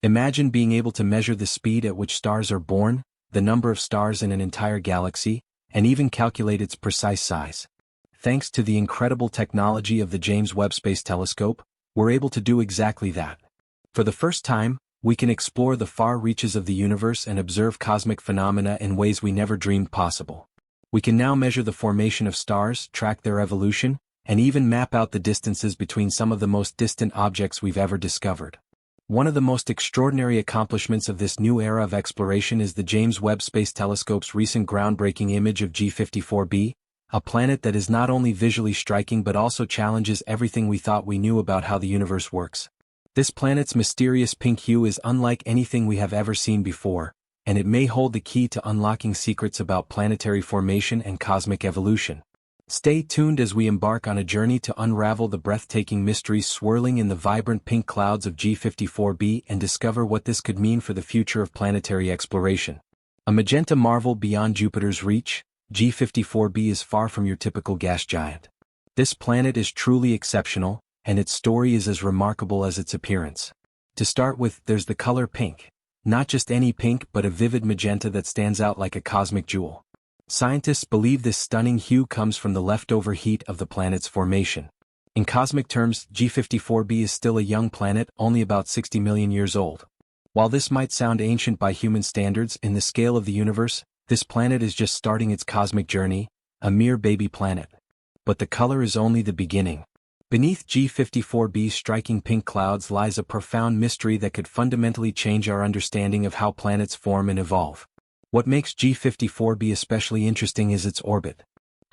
Imagine being able to measure the speed at which stars are born, the number of stars in an entire galaxy, and even calculate its precise size. Thanks to the incredible technology of the James Webb Space Telescope, we're able to do exactly that. For the first time, we can explore the far reaches of the universe and observe cosmic phenomena in ways we never dreamed possible. We can now measure the formation of stars, track their evolution, and even map out the distances between some of the most distant objects we've ever discovered. One of the most extraordinary accomplishments of this new era of exploration is the James Webb Space Telescope's recent groundbreaking image of G54b, a planet that is not only visually striking but also challenges everything we thought we knew about how the universe works. This planet's mysterious pink hue is unlike anything we have ever seen before, and it may hold the key to unlocking secrets about planetary formation and cosmic evolution. Stay tuned as we embark on a journey to unravel the breathtaking mysteries swirling in the vibrant pink clouds of G54b and discover what this could mean for the future of planetary exploration. A magenta marvel beyond Jupiter's reach, G54b is far from your typical gas giant. This planet is truly exceptional, and its story is as remarkable as its appearance. To start with, there's the color pink. Not just any pink but a vivid magenta that stands out like a cosmic jewel. Scientists believe this stunning hue comes from the leftover heat of the planet's formation. In cosmic terms, G54b is still a young planet, only about 60 million years old. While this might sound ancient by human standards, in the scale of the universe, this planet is just starting its cosmic journey, a mere baby planet. But the color is only the beginning. Beneath G54b's striking pink clouds lies a profound mystery that could fundamentally change our understanding of how planets form and evolve. What makes G54b especially interesting is its orbit.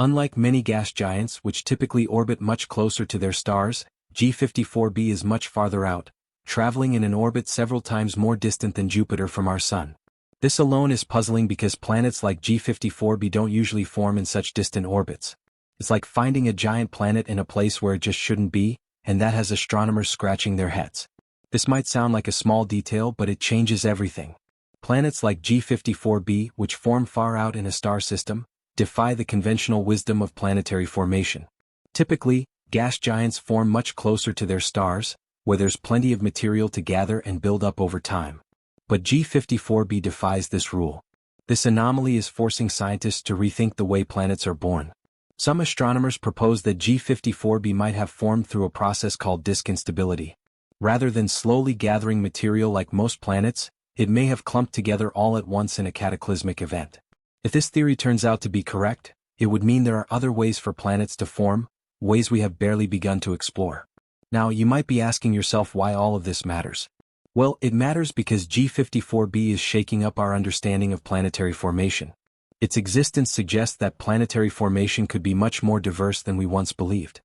Unlike many gas giants which typically orbit much closer to their stars, G54b is much farther out, traveling in an orbit several times more distant than Jupiter from our Sun. This alone is puzzling because planets like G54b don't usually form in such distant orbits. It's like finding a giant planet in a place where it just shouldn't be, and that has astronomers scratching their heads. This might sound like a small detail, but it changes everything. Planets like G54b, which form far out in a star system, defy the conventional wisdom of planetary formation. Typically, gas giants form much closer to their stars, where there's plenty of material to gather and build up over time. But G54b defies this rule. This anomaly is forcing scientists to rethink the way planets are born. Some astronomers propose that G54b might have formed through a process called disk instability. Rather than slowly gathering material like most planets, it may have clumped together all at once in a cataclysmic event. If this theory turns out to be correct, it would mean there are other ways for planets to form, ways we have barely begun to explore. Now, you might be asking yourself why all of this matters. Well, it matters because G54b is shaking up our understanding of planetary formation. Its existence suggests that planetary formation could be much more diverse than we once believed.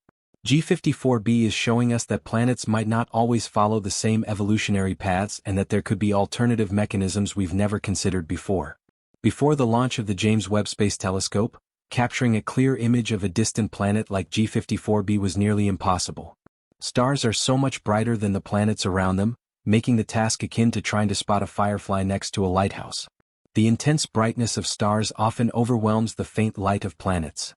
G54b is showing us that planets might not always follow the same evolutionary paths and that there could be alternative mechanisms we've never considered before. Before the launch of the James Webb Space Telescope, capturing a clear image of a distant planet like G54b was nearly impossible. Stars are so much brighter than the planets around them, making the task akin to trying to spot a firefly next to a lighthouse. The intense brightness of stars often overwhelms the faint light of planets.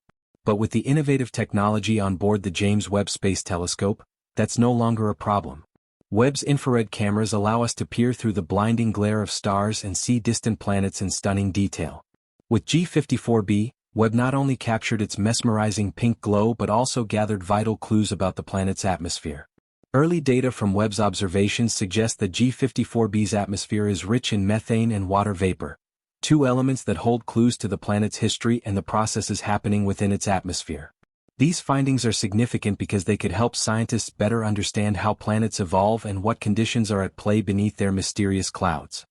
But with the innovative technology on board the James Webb Space Telescope, that's no longer a problem. Webb's infrared cameras allow us to peer through the blinding glare of stars and see distant planets in stunning detail. With G54b, Webb not only captured its mesmerizing pink glow but also gathered vital clues about the planet's atmosphere. Early data from Webb's observations suggest that G54b's atmosphere is rich in methane and water vapor, two elements that hold clues to the planet's history and the processes happening within its atmosphere. These findings are significant because they could help scientists better understand how planets evolve and what conditions are at play beneath their mysterious clouds.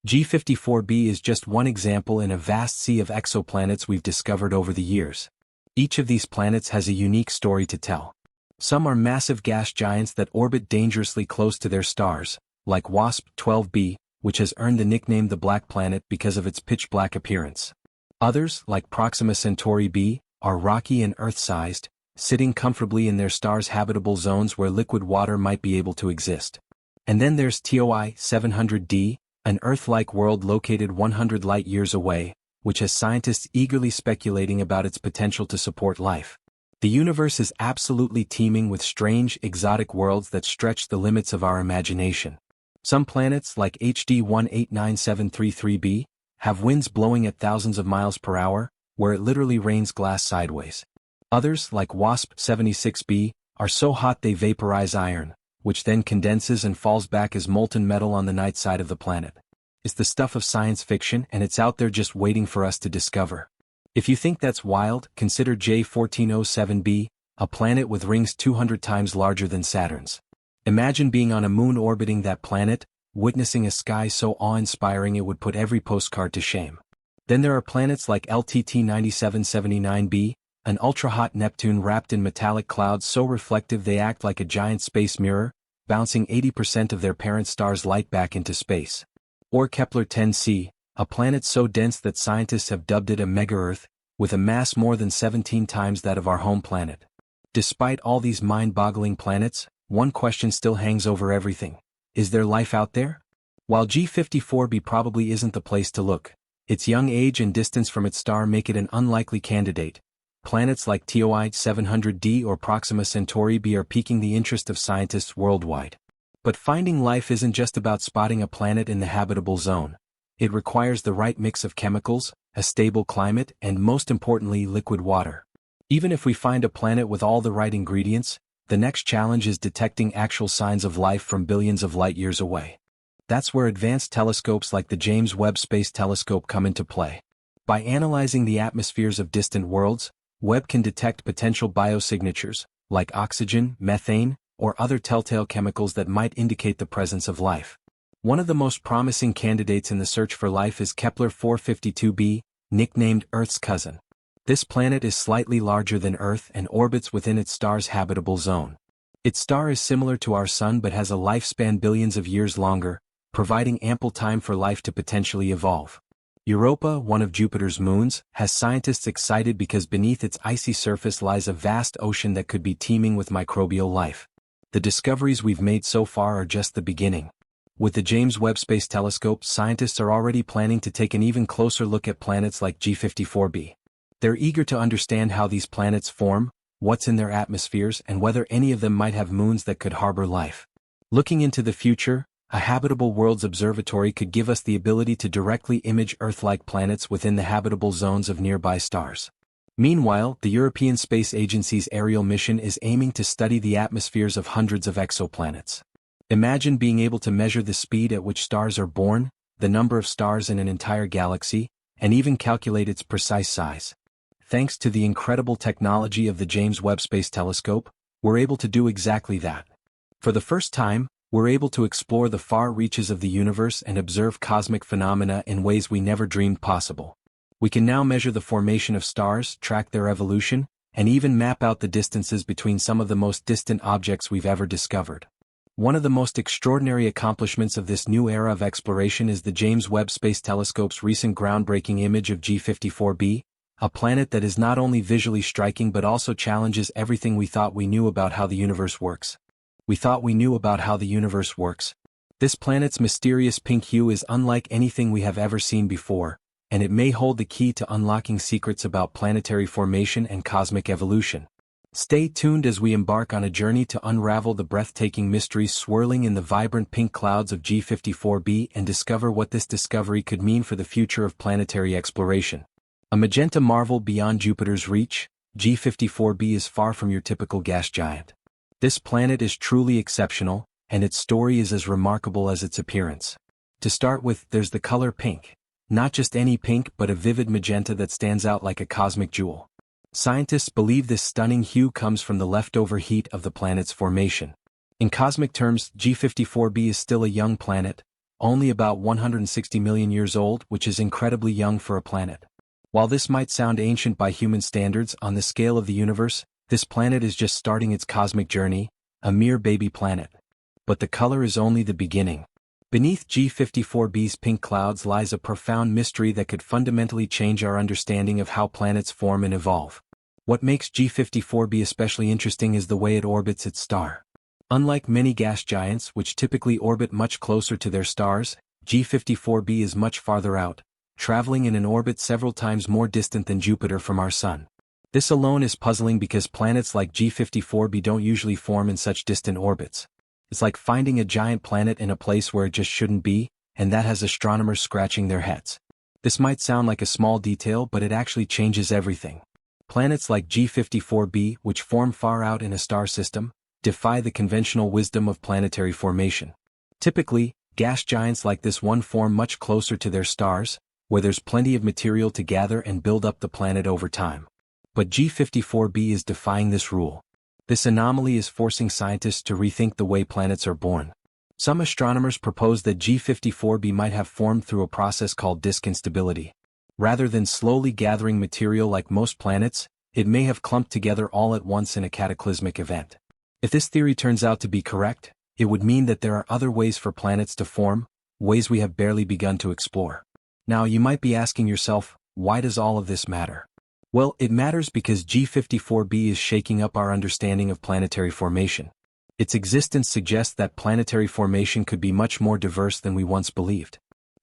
G54b is just one example in a vast sea of exoplanets we've discovered over the years. Each of these planets has a unique story to tell. Some are massive gas giants that orbit dangerously close to their stars, like WASP-12b, which has earned the nickname the Black Planet because of its pitch-black appearance. Others, like Proxima Centauri b, are rocky and Earth-sized, sitting comfortably in their star's habitable zones where liquid water might be able to exist. And then there's TOI 700d, an Earth-like world located 100 light-years away, which has scientists eagerly speculating about its potential to support life. The universe is absolutely teeming with strange, exotic worlds that stretch the limits of our imagination. Some planets like HD 189733b have winds blowing at thousands of miles per hour, where it literally rains glass sideways. Others, like WASP 76b, are so hot they vaporize iron, which then condenses and falls back as molten metal on the night side of the planet. It's the stuff of science fiction, and it's out there just waiting for us to discover. If you think that's wild, consider J1407b, a planet with rings 200 times larger than Saturn's. Imagine being on a moon orbiting that planet, witnessing a sky so awe-inspiring it would put every postcard to shame. Then there are planets like LTT 9779b, an ultra-hot Neptune wrapped in metallic clouds so reflective they act like a giant space mirror, bouncing 80% of their parent star's light back into space. Or Kepler 10c, a planet so dense that scientists have dubbed it a mega-Earth, with a mass more than 17 times that of our home planet. Despite all these mind-boggling planets, one question still hangs over everything. Is there life out there? While G54b probably isn't the place to look, its young age and distance from its star make it an unlikely candidate. Planets like TOI 700d or Proxima Centauri b are piquing the interest of scientists worldwide. But finding life isn't just about spotting a planet in the habitable zone. It requires the right mix of chemicals, a stable climate, and most importantly, liquid water. Even if we find a planet with all the right ingredients, the next challenge is detecting actual signs of life from billions of light years away. That's where advanced telescopes like the James Webb Space Telescope come into play. By analyzing the atmospheres of distant worlds, Webb can detect potential biosignatures, like oxygen, methane, or other telltale chemicals that might indicate the presence of life. One of the most promising candidates in the search for life is Kepler 452b, nicknamed Earth's cousin. This planet is slightly larger than Earth and orbits within its star's habitable zone. Its star is similar to our Sun but has a lifespan billions of years longer, providing ample time for life to potentially evolve. Europa, one of Jupiter's moons, has scientists excited because beneath its icy surface lies a vast ocean that could be teeming with microbial life. The discoveries we've made so far are just the beginning. With the James Webb Space Telescope, scientists are already planning to take an even closer look at planets like G54b. They're eager to understand how these planets form, what's in their atmospheres, and whether any of them might have moons that could harbor life. Looking into the future, a habitable worlds observatory could give us the ability to directly image Earth-like planets within the habitable zones of nearby stars. Meanwhile, the European Space Agency's Ariel mission is aiming to study the atmospheres of hundreds of exoplanets. Imagine being able to measure the speed at which stars are born, the number of stars in an entire galaxy, and even calculate its precise size. Thanks to the incredible technology of the James Webb Space Telescope, we're able to do exactly that. For the first time, we're able to explore the far reaches of the universe and observe cosmic phenomena in ways we never dreamed possible. We can now measure the formation of stars, track their evolution, and even map out the distances between some of the most distant objects we've ever discovered. One of the most extraordinary accomplishments of this new era of exploration is the James Webb Space Telescope's recent groundbreaking image of G54b, a planet that is not only visually striking but also challenges everything we thought we knew about how the universe works. We thought we knew about how the universe works. This planet's mysterious pink hue is unlike anything we have ever seen before, and it may hold the key to unlocking secrets about planetary formation and cosmic evolution. Stay tuned as we embark on a journey to unravel the breathtaking mysteries swirling in the vibrant pink clouds of G54b and discover what this discovery could mean for the future of planetary exploration. A magenta marvel beyond Jupiter's reach, G54b is far from your typical gas giant. This planet is truly exceptional, and its story is as remarkable as its appearance. To start with, there's the color pink. Not just any pink but a vivid magenta that stands out like a cosmic jewel. Scientists believe this stunning hue comes from the leftover heat of the planet's formation. In cosmic terms, G54b is still a young planet, only about 160 million years old, which is incredibly young for a planet. While this might sound ancient by human standards, on the scale of the universe, this planet is just starting its cosmic journey, a mere baby planet. But the color is only the beginning. Beneath G54b's pink clouds lies a profound mystery that could fundamentally change our understanding of how planets form and evolve. What makes G54b especially interesting is the way it orbits its star. Unlike many gas giants which typically orbit much closer to their stars, G54b is much farther out, traveling in an orbit several times more distant than Jupiter from our Sun. This alone is puzzling because planets like G54b don't usually form in such distant orbits. It's like finding a giant planet in a place where it just shouldn't be, and that has astronomers scratching their heads. This might sound like a small detail, but it actually changes everything. Planets like G54b, which form far out in a star system, defy the conventional wisdom of planetary formation. Typically, gas giants like this one form much closer to their stars, where there's plenty of material to gather and build up the planet over time. But G54b is defying this rule. This anomaly is forcing scientists to rethink the way planets are born. Some astronomers propose that G54b might have formed through a process called disk instability. Rather than slowly gathering material like most planets, it may have clumped together all at once in a cataclysmic event. If this theory turns out to be correct, it would mean that there are other ways for planets to form, ways we have barely begun to explore. Now you might be asking yourself, why does all of this matter? Well, it matters because G54b is shaking up our understanding of planetary formation. Its existence suggests that planetary formation could be much more diverse than we once believed.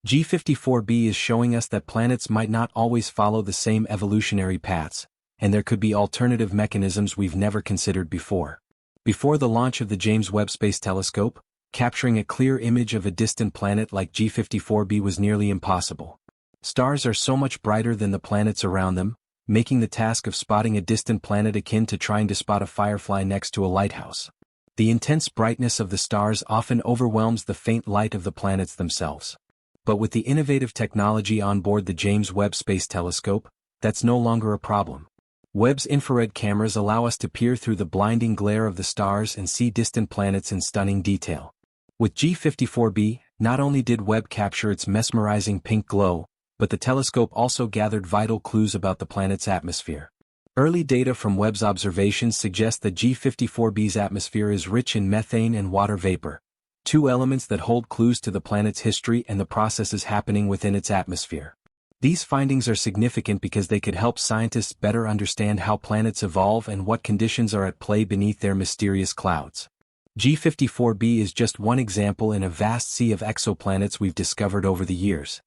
G54b is showing us that planets might not always follow the same evolutionary paths, and there could be alternative mechanisms we've never considered before. Before the launch of the James Webb Space Telescope, capturing a clear image of a distant planet like G54b was nearly impossible. Stars are so much brighter than the planets around them, making the task of spotting a distant planet akin to trying to spot a firefly next to a lighthouse. The intense brightness of the stars often overwhelms the faint light of the planets themselves. But with the innovative technology on board the James Webb Space Telescope, that's no longer a problem. Webb's infrared cameras allow us to peer through the blinding glare of the stars and see distant planets in stunning detail. With G54b, not only did Webb capture its mesmerizing pink glow, but the telescope also gathered vital clues about the planet's atmosphere. Early data from Webb's observations suggest that G54b's atmosphere is rich in methane and water vapor, two elements that hold clues to the planet's history and the processes happening within its atmosphere. These findings are significant because they could help scientists better understand how planets evolve and what conditions are at play beneath their mysterious clouds. G54b is just one example in a vast sea of exoplanets we've discovered over the years.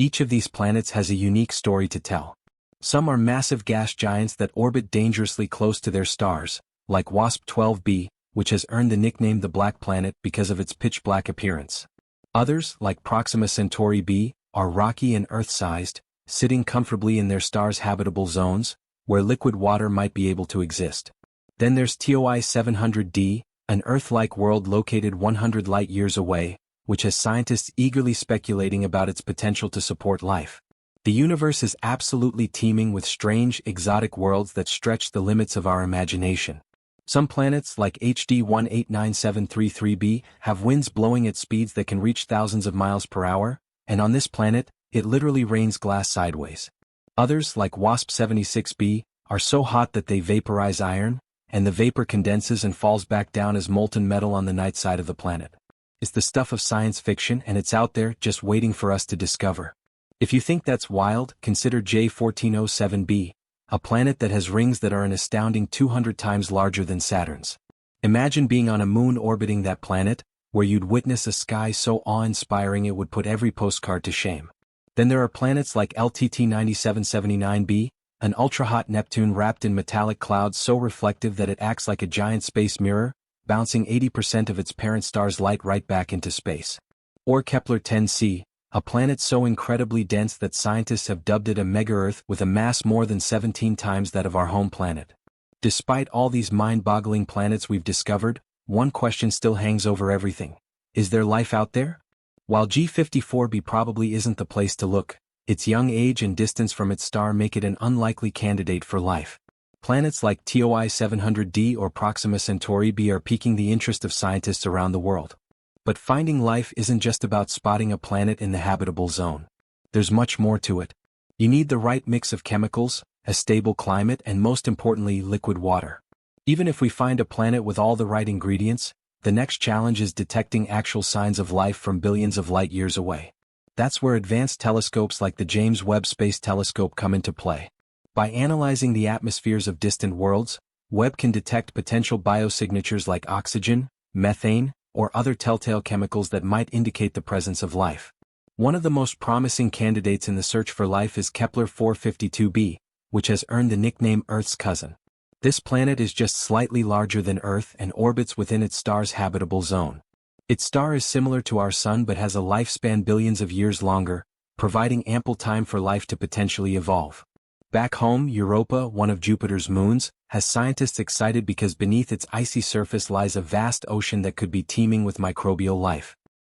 Each of these planets has a unique story to tell. Some are massive gas giants that orbit dangerously close to their stars, like WASP-12b, which has earned the nickname the Black Planet because of its pitch-black appearance. Others, like Proxima Centauri b, are rocky and Earth-sized, sitting comfortably in their star's habitable zones, where liquid water might be able to exist. Then there's TOI 700d, an Earth-like world located 100 light-years away, which has scientists eagerly speculating about its potential to support life. The universe is absolutely teeming with strange, exotic worlds that stretch the limits of our imagination. Some planets, like HD 189733b, have winds blowing at speeds that can reach thousands of miles per hour, and on this planet, it literally rains glass sideways. Others, like WASP-76b, are so hot that they vaporize iron, and the vapor condenses and falls back down as molten metal on the night side of the planet. It's the stuff of science fiction, and it's out there just waiting for us to discover. If you think that's wild, consider J1407b, a planet that has rings that are an astounding 200 times larger than Saturn's. Imagine being on a moon orbiting that planet, where you'd witness a sky so awe-inspiring it would put every postcard to shame. Then there are planets like LTT 9779b, an ultra-hot Neptune wrapped in metallic clouds so reflective that it acts like a giant space mirror, bouncing 80% of its parent star's light right back into space. Or Kepler-10c, a planet so incredibly dense that scientists have dubbed it a mega-Earth with a mass more than 17 times that of our home planet. Despite all these mind-boggling planets we've discovered, one question still hangs over everything. Is there life out there? While G54b probably isn't the place to look, its young age and distance from its star make it an unlikely candidate for life. Planets like TOI 700d or Proxima Centauri b are piquing the interest of scientists around the world. But finding life isn't just about spotting a planet in the habitable zone. There's much more to it. You need the right mix of chemicals, a stable climate, and most importantly, liquid water. Even if we find a planet with all the right ingredients, the next challenge is detecting actual signs of life from billions of light years away. That's where advanced telescopes like the James Webb Space Telescope come into play. By analyzing the atmospheres of distant worlds, Webb can detect potential biosignatures like oxygen, methane, or other telltale chemicals that might indicate the presence of life. One of the most promising candidates in the search for life is Kepler-452b, which has earned the nickname Earth's cousin. This planet is just slightly larger than Earth and orbits within its star's habitable zone, Its star is similar to our Sun but has a lifespan billions of years longer, providing ample time for life to potentially evolve. Back home, Europa, one of Jupiter's moons, has scientists excited because beneath its icy surface lies a vast ocean that could be teeming with microbial life.